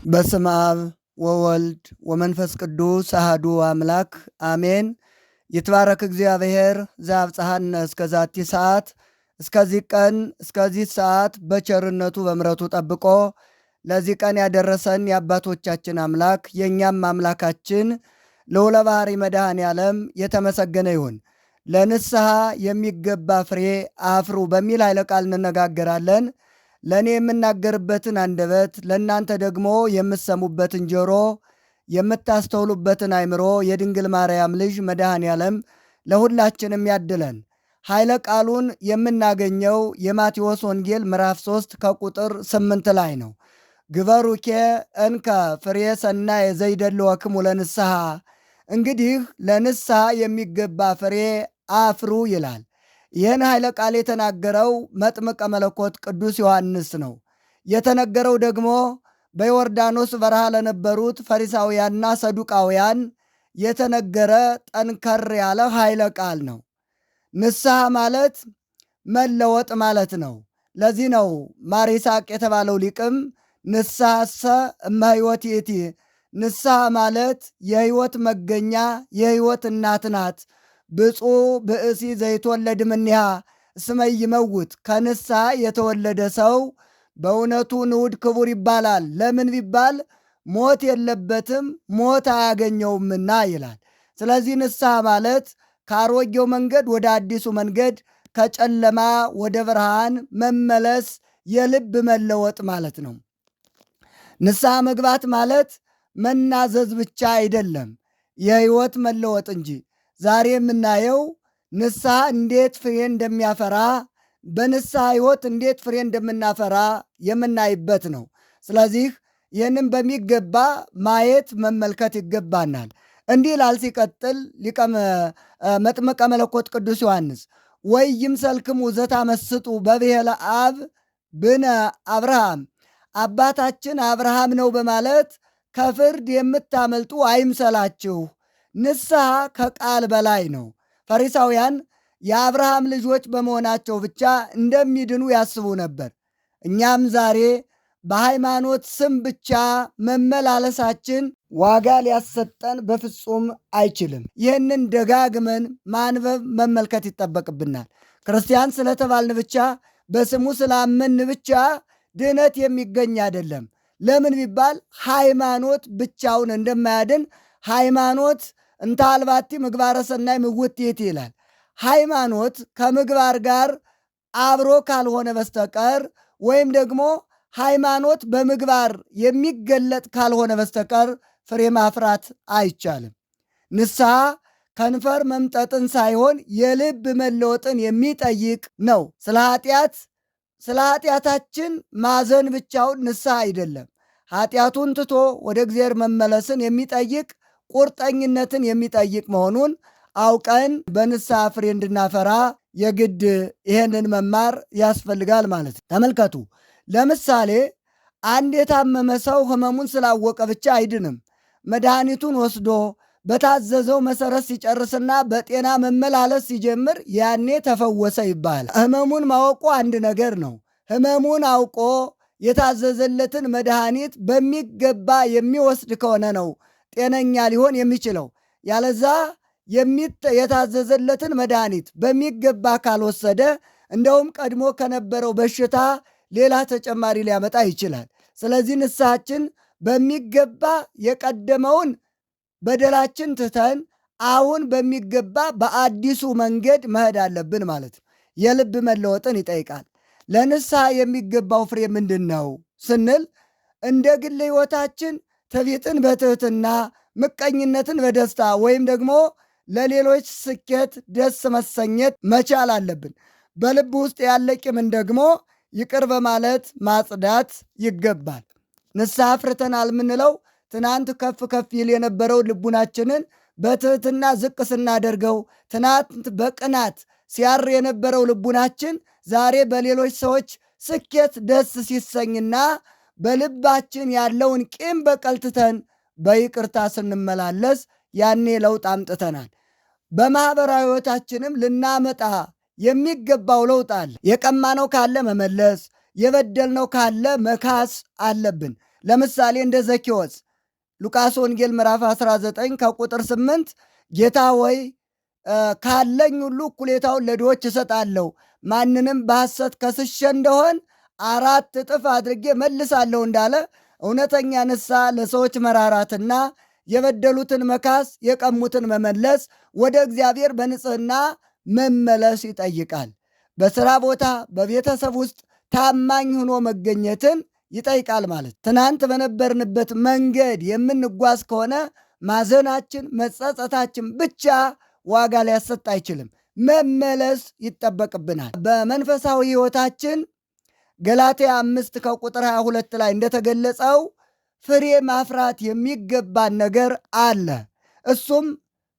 በስመ አብ ወወልድ ወመንፈስ ቅዱስ አሐዱ አምላክ አሜን። ይትባረክ እግዚአብሔር ዘአብጽሐነ እስከዛቲ ሰዓት፣ እስከዚህ ቀን እስከዚህ ሰዓት በቸርነቱ በምሕረቱ ጠብቆ ለዚህ ቀን ያደረሰን የአባቶቻችን አምላክ የእኛም አምላካችን ልዑለ ባሕሪ መድኃኔ ዓለም የተመሰገነ ይሁን። ለንስሐ የሚገባ ፍሬ አፍሩ በሚል ኃይለ ቃል እንነጋገራለን። ለእኔ የምናገርበትን አንደበት ለእናንተ ደግሞ የምትሰሙበትን ጆሮ የምታስተውሉበትን አእምሮ የድንግል ማርያም ልጅ መድኃኔ ዓለም ለሁላችንም ያድለን። ኃይለ ቃሉን የምናገኘው የማቴዎስ ወንጌል ምዕራፍ 3 ከቁጥር 8 ላይ ነው። ግበሩኬ እንከ ፍሬ ሰናየ ዘይደልወክሙ ለንስሐ፣ እንግዲህ ለንስሐ የሚገባ ፍሬ አፍሩ ይላል። ይህን ኃይለ ቃል የተናገረው መጥምቀ መለኮት ቅዱስ ዮሐንስ ነው። የተነገረው ደግሞ በዮርዳኖስ በረሃ ለነበሩት ፈሪሳውያንና ሰዱቃውያን የተነገረ ጠንከር ያለ ኃይለ ቃል ነው። ንስሐ ማለት መለወጥ ማለት ነው። ለዚህ ነው ማር ይስሐቅ የተባለው ሊቅም ንስሐሰ እመ ሕይወት ይእቲ፣ ንስሐ ማለት የሕይወት መገኛ የሕይወት እናት ናት። ብፁዕ ብእሲ ዘይትወለድ እምኔሃ እስመ ይመውት፣ ከንስሐ የተወለደ ሰው በእውነቱ ንዑድ ክቡር ይባላል። ለምን ቢባል ሞት የለበትም ሞት አያገኘውምና ይላል። ስለዚህ ንስሐ ማለት ከአሮጌው መንገድ ወደ አዲሱ መንገድ፣ ከጨለማ ወደ ብርሃን መመለስ፣ የልብ መለወጥ ማለት ነው። ንስሐ መግባት ማለት መናዘዝ ብቻ አይደለም፣ የሕይወት መለወጥ እንጂ። ዛሬ የምናየው ንስሐ እንዴት ፍሬ እንደሚያፈራ፣ በንስሐ ሕይወት እንዴት ፍሬ እንደምናፈራ የምናይበት ነው። ስለዚህ ይህንም በሚገባ ማየት መመልከት ይገባናል። እንዲህ ላል ሲቀጥል መጥምቀ መለኮት ቅዱስ ዮሐንስ ወይ ይምሰልክሙ ዘታመስጡ በብሔለ አብ ብነ አብርሃም፣ አባታችን አብርሃም ነው በማለት ከፍርድ የምታመልጡ አይምሰላችሁ። ንስሐ ከቃል በላይ ነው። ፈሪሳውያን የአብርሃም ልጆች በመሆናቸው ብቻ እንደሚድኑ ያስቡ ነበር። እኛም ዛሬ በሃይማኖት ስም ብቻ መመላለሳችን ዋጋ ሊያሰጠን በፍጹም አይችልም። ይህንን ደጋግመን ማንበብ መመልከት ይጠበቅብናል። ክርስቲያን ስለተባልን ብቻ በስሙ ስላመን ብቻ ድነት የሚገኝ አይደለም። ለምን ቢባል ሃይማኖት ብቻውን እንደማያድን ሃይማኖት እንተ አልባቲ ምግባረ ሰናይ ምውትት ይላል። ሃይማኖት ከምግባር ጋር አብሮ ካልሆነ በስተቀር ወይም ደግሞ ሃይማኖት በምግባር የሚገለጥ ካልሆነ በስተቀር ፍሬ ማፍራት አይቻልም። ንስሐ ከንፈር መምጠጥን ሳይሆን የልብ መለወጥን የሚጠይቅ ነው። ስለ ኃጢአታችን ማዘን ብቻውን ንስሐ አይደለም። ኃጢአቱን ትቶ ወደ እግዚአብሔር መመለስን የሚጠይቅ ቁርጠኝነትን የሚጠይቅ መሆኑን አውቀን በንስሐ ፍሬ እንድናፈራ የግድ ይሄንን መማር ያስፈልጋል ማለት ነው። ተመልከቱ። ለምሳሌ አንድ የታመመ ሰው ሕመሙን ስላወቀ ብቻ አይድንም። መድኃኒቱን ወስዶ በታዘዘው መሰረት ሲጨርስና በጤና መመላለስ ሲጀምር ያኔ ተፈወሰ ይባላል። ሕመሙን ማወቁ አንድ ነገር ነው። ሕመሙን አውቆ የታዘዘለትን መድኃኒት በሚገባ የሚወስድ ከሆነ ነው ጤነኛ ሊሆን የሚችለው። ያለዛ የታዘዘለትን መድኃኒት በሚገባ ካልወሰደ እንደውም ቀድሞ ከነበረው በሽታ ሌላ ተጨማሪ ሊያመጣ ይችላል። ስለዚህ ንስሐችን በሚገባ የቀደመውን በደላችን ትተን አሁን በሚገባ በአዲሱ መንገድ መሄድ አለብን ማለት ነው። የልብ መለወጥን ይጠይቃል። ለንስሐ የሚገባው ፍሬ ምንድን ነው ስንል እንደ ግል ሕይወታችን ትዕቢትን በትሕትና ምቀኝነትን በደስታ ወይም ደግሞ ለሌሎች ስኬት ደስ መሰኘት መቻል አለብን። በልብ ውስጥ ያለ ቂምን ደግሞ ይቅር በማለት ማጽዳት ይገባል። ንስሐ አፍርተናል የምንለው ትናንት ከፍ ከፍ ይል የነበረው ልቡናችንን በትሕትና ዝቅ ስናደርገው፣ ትናንት በቅናት ሲያር የነበረው ልቡናችን ዛሬ በሌሎች ሰዎች ስኬት ደስ ሲሰኝና በልባችን ያለውን ቂም በቀል ትተን በይቅርታ ስንመላለስ ያኔ ለውጥ አምጥተናል። በማኅበራዊ ሕይወታችንም ልናመጣ የሚገባው ለውጥ አለ። የቀማነው ካለ መመለስ፣ የበደልነው ካለ መካስ አለብን። ለምሳሌ እንደ ዘኬዎስ ሉቃስ ወንጌል ምዕራፍ 19 ከቁጥር 8 ጌታ ሆይ ካለኝ ሁሉ እኩሌታውን ለድሆች እሰጣለሁ፣ ማንንም በሐሰት ከስሼ እንደሆን 4 እጥፍ አድርጌ መልሳለሁ እንዳለ እውነተኛ ንስሐ ለሰዎች መራራትና የበደሉትን መካስ የቀሙትን መመለስ ወደ እግዚአብሔር በንጽህና መመለስ ይጠይቃል። በሥራ ቦታ በቤተሰብ ውስጥ ታማኝ ሆኖ መገኘትን ይጠይቃል። ማለት ትናንት በነበርንበት መንገድ የምንጓዝ ከሆነ ማዘናችን መጸጸታችን ብቻ ዋጋ ሊያሰጥ አይችልም። መመለስ ይጠበቅብናል። በመንፈሳዊ ሕይወታችን ገላትያ 5 ከቁጥር 22 ላይ እንደተገለጸው ፍሬ ማፍራት የሚገባን ነገር አለ። እሱም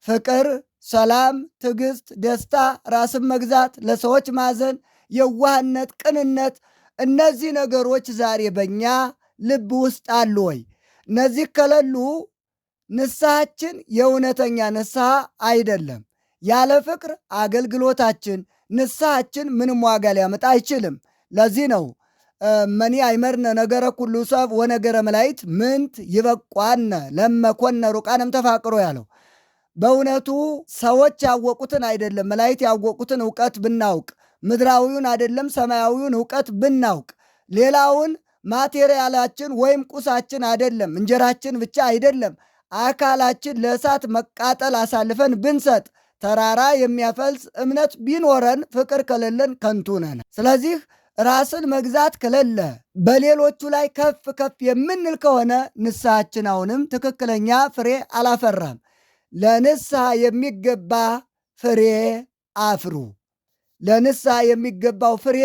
ፍቅር፣ ሰላም፣ ትዕግስት፣ ደስታ፣ ራስን መግዛት፣ ለሰዎች ማዘን፣ የዋህነት፣ ቅንነት። እነዚህ ነገሮች ዛሬ በእኛ ልብ ውስጥ አሉ ወይ? እነዚህ ከሌሉ ንስሐችን የእውነተኛ ንስሐ አይደለም። ያለ ፍቅር አገልግሎታችን፣ ንስሐችን ምንም ዋጋ ሊያመጣ አይችልም። ለዚህ ነው መኒ አይመርነ ነገረ ኩሉ ሰብ ወነገረ መላእክት ምንት ይበቋነ ለመኮነ ሩቃንም ተፋቅሮ ያለው። በእውነቱ ሰዎች ያወቁትን አይደለም መላእክት ያወቁትን እውቀት ብናውቅ፣ ምድራዊውን አይደለም ሰማያዊውን እውቀት ብናውቅ፣ ሌላውን ማቴሪያላችን ወይም ቁሳችን አይደለም እንጀራችን ብቻ አይደለም አካላችን ለእሳት መቃጠል አሳልፈን ብንሰጥ፣ ተራራ የሚያፈልስ እምነት ቢኖረን ፍቅር ከሌለን ከንቱ ነን። ስለዚህ ራስን መግዛት ከሌለ በሌሎቹ ላይ ከፍ ከፍ የምንል ከሆነ ንስሐችን አሁንም ትክክለኛ ፍሬ አላፈራም። ለንስሐ የሚገባ ፍሬ አፍሩ። ለንስሐ የሚገባው ፍሬ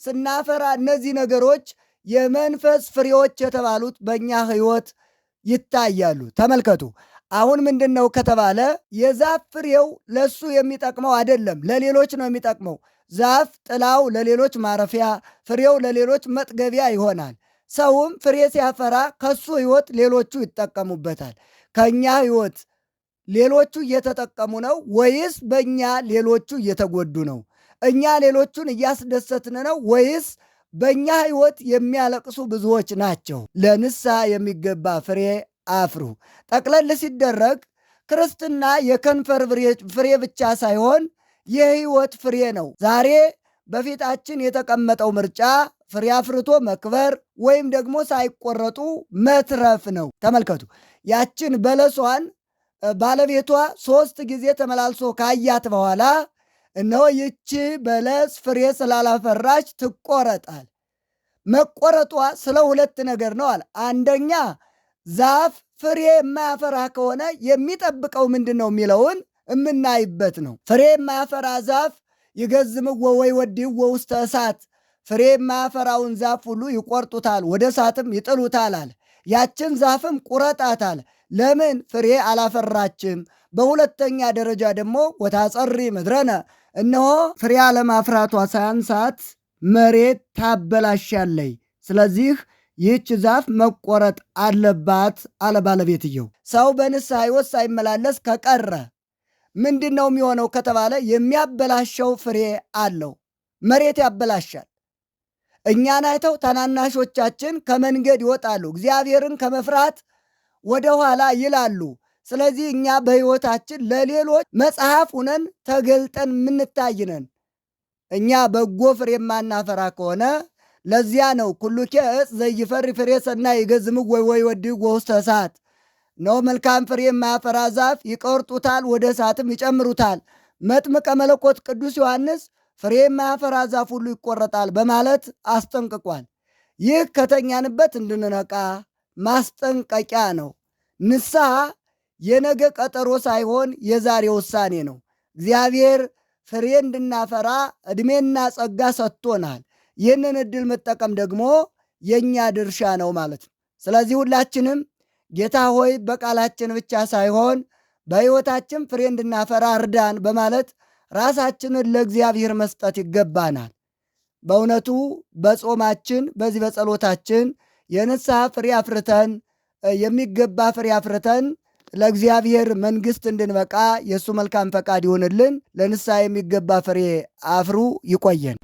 ስናፈራ እነዚህ ነገሮች የመንፈስ ፍሬዎች የተባሉት በእኛ ሕይወት ይታያሉ። ተመልከቱ። አሁን ምንድን ነው ከተባለ የዛፍ ፍሬው ለሱ የሚጠቅመው አይደለም፣ ለሌሎች ነው የሚጠቅመው። ዛፍ ጥላው ለሌሎች ማረፊያ፣ ፍሬው ለሌሎች መጥገቢያ ይሆናል። ሰውም ፍሬ ሲያፈራ ከሱ ሕይወት ሌሎቹ ይጠቀሙበታል። ከእኛ ሕይወት ሌሎቹ እየተጠቀሙ ነው ወይስ በእኛ ሌሎቹ እየተጎዱ ነው? እኛ ሌሎቹን እያስደሰትን ነው ወይስ በእኛ ሕይወት የሚያለቅሱ ብዙዎች ናቸው? ለንስሐ የሚገባ ፍሬ አፍሩ። ጠቅለል ሲደረግ ክርስትና የከንፈር ፍሬ ብቻ ሳይሆን የሕይወት ፍሬ ነው። ዛሬ በፊታችን የተቀመጠው ምርጫ ፍሬ አፍርቶ መክበር ወይም ደግሞ ሳይቆረጡ መትረፍ ነው። ተመልከቱ። ያችን በለሷን ባለቤቷ 3 ጊዜ ተመላልሶ ካያት በኋላ እነሆ ይቺ በለስ ፍሬ ስላላፈራች ትቆረጣል። መቆረጧ ስለ 2 ነገር ነው አለ። አንደኛ ዛፍ ፍሬ የማያፈራ ከሆነ የሚጠብቀው ምንድን ነው የሚለውን የምናይበት ነው። ፍሬ የማያፈራ ዛፍ ይገዝምዎ ወይወድይዎ ውስተ እሳት፣ ፍሬ የማያፈራውን ዛፍ ሁሉ ይቆርጡታል፣ ወደ እሳትም ይጥሉታል አለ። ያችን ዛፍም ቁረጣታል። ለምን? ፍሬ አላፈራችም። በሁለተኛ ደረጃ ደግሞ ወታጸሪ ምድረነ፣ እነሆ ፍሬ አለማፍራቷ ሳያንሳት መሬት ታበላሻለይ። ስለዚህ ይህች ዛፍ መቆረጥ አለባት አለ ባለቤትየው። ሰው በንስሐ ሕይወት ሳይመላለስ ከቀረ ምንድን ነው የሚሆነው ከተባለ የሚያበላሸው ፍሬ አለው። መሬት ያበላሻል። እኛን አይተው ታናናሾቻችን ከመንገድ ይወጣሉ፣ እግዚአብሔርን ከመፍራት ወደ ኋላ ይላሉ። ስለዚህ እኛ በሕይወታችን ለሌሎች መጽሐፍ ሁነን ተገልጠን የምንታይነን። እኛ በጎ ፍሬ የማናፈራ ከሆነ ለዚያ ነው ኩሉኬ ዕፅ ዘይፈሪ ፍሬ ሰናይ ይገዝምዎ ወይወድይዎ ውስተ እሳት ነው። መልካም ፍሬ የማያፈራ ዛፍ ይቆርጡታል፣ ወደ እሳትም ይጨምሩታል። መጥምቀ መለኮት ቅዱስ ዮሐንስ ፍሬ የማያፈራ ዛፍ ሁሉ ይቆረጣል በማለት አስጠንቅቋል። ይህ ከተኛንበት እንድንነቃ ማስጠንቀቂያ ነው። ንስሐ የነገ ቀጠሮ ሳይሆን የዛሬ ውሳኔ ነው። እግዚአብሔር ፍሬ እንድናፈራ ዕድሜና ጸጋ ሰጥቶናል። ይህንን ዕድል መጠቀም ደግሞ የእኛ ድርሻ ነው ማለት ነው። ስለዚህ ሁላችንም ጌታ ሆይ በቃላችን ብቻ ሳይሆን በሕይወታችን ፍሬ እንድናፈራ እርዳን በማለት ራሳችንን ለእግዚአብሔር መስጠት ይገባናል። በእውነቱ በጾማችን በዚህ በጸሎታችን የንስሐ ፍሬ አፍርተን የሚገባ ፍሬ አፍርተን ለእግዚአብሔር መንግሥት እንድንበቃ የእሱ መልካም ፈቃድ ይሆንልን። ለንስሐ የሚገባ ፍሬ አፍሩ። ይቆየን።